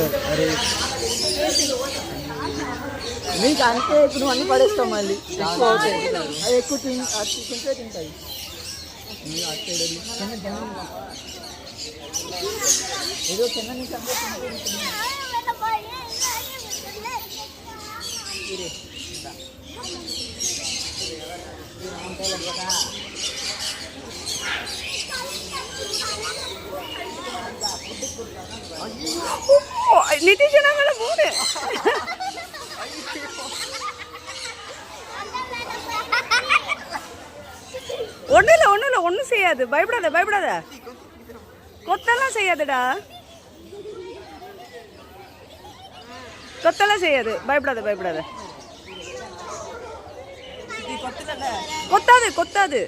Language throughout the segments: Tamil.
अरे మీకు అంతే ఇప్పుడు అన్నీ పడేస్తాం మళ్ళీ ఎక్కువ అవుతాయి అది ఎక్కువ తింటే తింటాయి ఏదో చిన్న నుంచి நிதிஷ் மேல போடு ஒன்றும் செய்யாது பயப்படாத கொத்தெல்லாம் செய்யாதுடா கொத்தெல்லாம் செய்யாது பயப்படாத கொத்தாது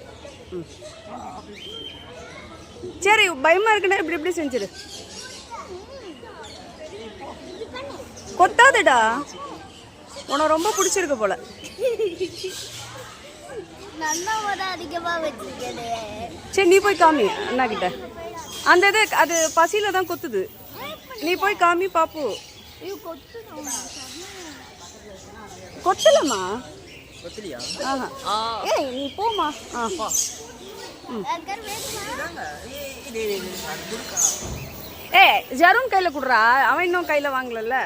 சரி பயமா இருக்குன்னா இப்படி செஞ்சிரு கொத்தாதுடா உனக்கு ரொம்ப பிடிச்சிருக்கு போல சரி நீ போய் காமி அண்ணா கிட்ட அந்த இது அது பசியில தான் கொத்துது நீ போய் காமி பாப்பு கொத்தலம்மா ஏய் நீ போமா ஏ ஜரும் கையில குடுறா அவன் இன்னும் கையில வாங்கலல்ல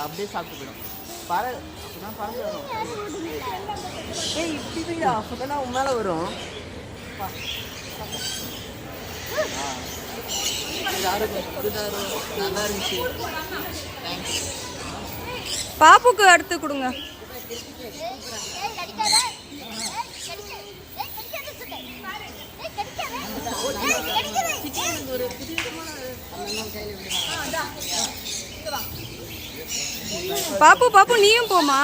அப்படியே சாப்பிட்டு அப்பதான் உன் மேல வரும் நல்லா இருந்துச்சு பாப்புக்கு அடுத்து கொடுங்க பாப்பு நீயும் போமா